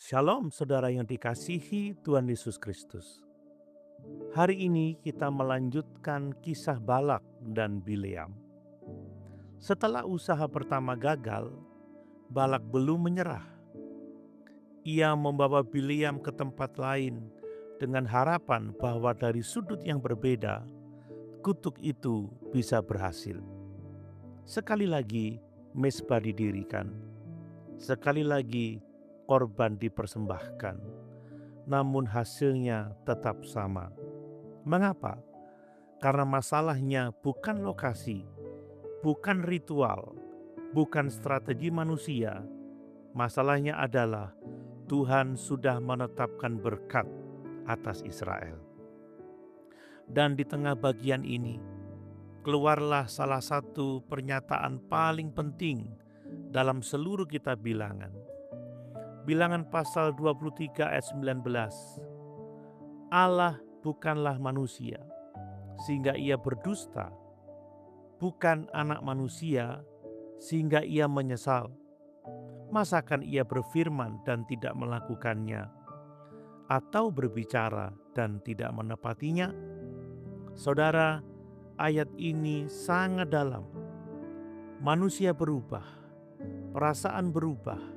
Shalom saudara yang dikasihi Tuhan Yesus Kristus. Hari ini kita melanjutkan kisah Balak dan Bileam. Setelah usaha pertama gagal, Balak belum menyerah. Ia membawa Bileam ke tempat lain dengan harapan bahwa dari sudut yang berbeda, kutuk itu bisa berhasil. Sekali lagi mezbah didirikan. Sekali lagi korban dipersembahkan. Namun hasilnya tetap sama. Mengapa? Karena masalahnya bukan lokasi, bukan ritual, bukan strategi manusia. Masalahnya adalah Tuhan sudah menetapkan berkat atas Israel. Dan di tengah bagian ini, keluarlah salah satu pernyataan paling penting dalam seluruh kitab Bilangan. Bilangan pasal 23 ayat 19. Allah bukanlah manusia, sehingga ia berdusta, bukan anak manusia, sehingga ia menyesal. Masakan ia berfirman dan tidak melakukannya, atau berbicara dan tidak menepatinya? Saudara, ayat ini sangat dalam. Manusia berubah, perasaan berubah,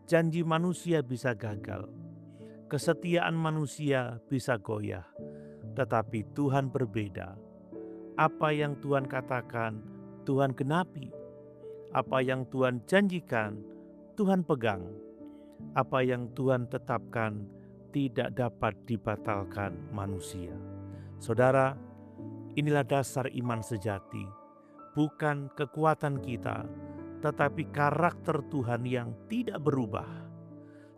janji manusia bisa gagal, kesetiaan manusia bisa goyah, tetapi Tuhan berbeda. Apa yang Tuhan katakan, Tuhan genapi. Apa yang Tuhan janjikan, Tuhan pegang. Apa yang Tuhan tetapkan, tidak dapat dibatalkan manusia. Saudara, inilah dasar iman sejati. Bukan kekuatan kita, tetapi karakter Tuhan yang tidak berubah.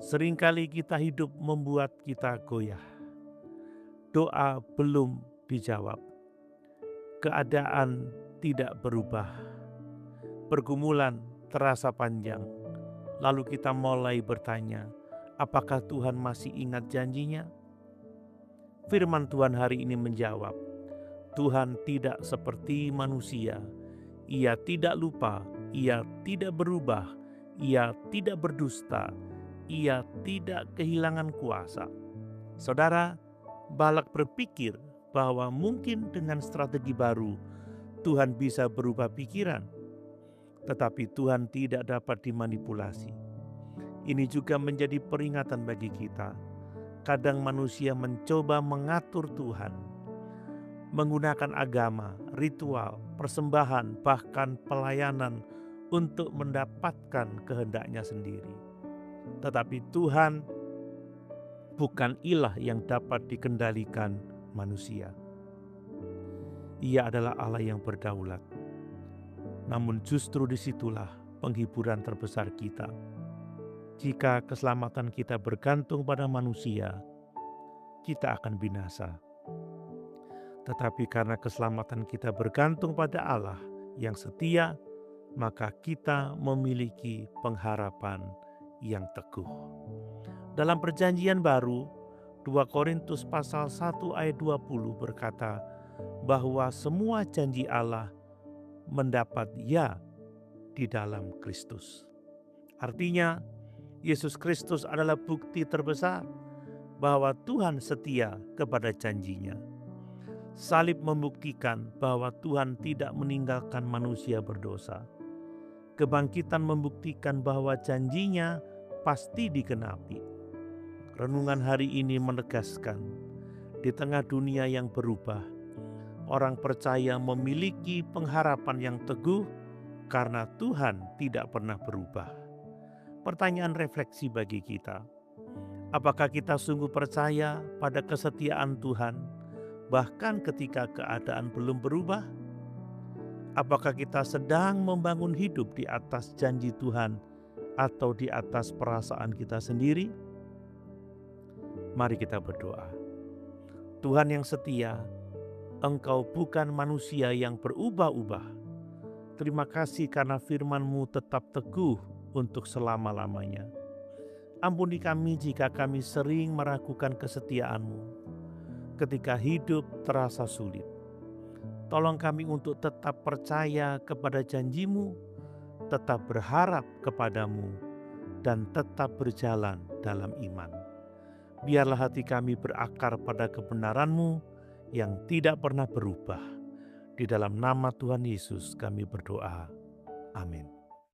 Seringkali kita hidup membuat kita goyah. Doa belum dijawab. Keadaan tidak berubah. Pergumulan terasa panjang. Lalu kita mulai bertanya, apakah Tuhan masih ingat janjinya? Firman Tuhan hari ini menjawab, Tuhan tidak seperti manusia. Ia tidak lupa, ia tidak berubah, ia tidak berdusta, ia tidak kehilangan kuasa. Saudara, Balak berpikir bahwa mungkin dengan strategi baru Tuhan bisa berubah pikiran. Tetapi Tuhan tidak dapat dimanipulasi. Ini juga menjadi peringatan bagi kita. Kadang manusia mencoba mengatur Tuhan, menggunakan agama, ritual, persembahan, bahkan pelayanan untuk mendapatkan kehendaknya sendiri. Tetapi Tuhan bukan ilah yang dapat dikendalikan manusia. Ia adalah Allah yang berdaulat. Namun justru disitulah penghiburan terbesar kita. Jika keselamatan kita bergantung pada manusia, kita akan binasa. Tetapi karena keselamatan kita bergantung pada Allah yang setia, maka kita memiliki pengharapan yang teguh. Dalam perjanjian baru, 2 Korintus pasal 1 ayat 20 berkata bahwa semua janji Allah mendapat ya di dalam Kristus. Artinya, Yesus Kristus adalah bukti terbesar bahwa Tuhan setia kepada janjinya. Salib membuktikan bahwa Tuhan tidak meninggalkan manusia berdosa. Kebangkitan membuktikan bahwa janjinya pasti digenapi. Renungan hari ini menegaskan, di tengah dunia yang berubah, orang percaya memiliki pengharapan yang teguh karena Tuhan tidak pernah berubah. Pertanyaan refleksi bagi kita, apakah kita sungguh percaya pada kesetiaan Tuhan bahkan ketika keadaan belum berubah? Apakah kita sedang membangun hidup di atas janji Tuhan atau di atas perasaan kita sendiri? Mari kita berdoa. Tuhan yang setia, Engkau bukan manusia yang berubah-ubah. Terima kasih karena firman-Mu tetap teguh untuk selama-lamanya. Ampuni kami jika kami sering meragukan kesetiaan-Mu ketika hidup terasa sulit. Tolong kami untuk tetap percaya kepada janji-Mu, tetap berharap kepadamu, dan tetap berjalan dalam iman. Biarlah hati kami berakar pada kebenaran-Mu yang tidak pernah berubah. Di dalam nama Tuhan Yesus kami berdoa. Amin.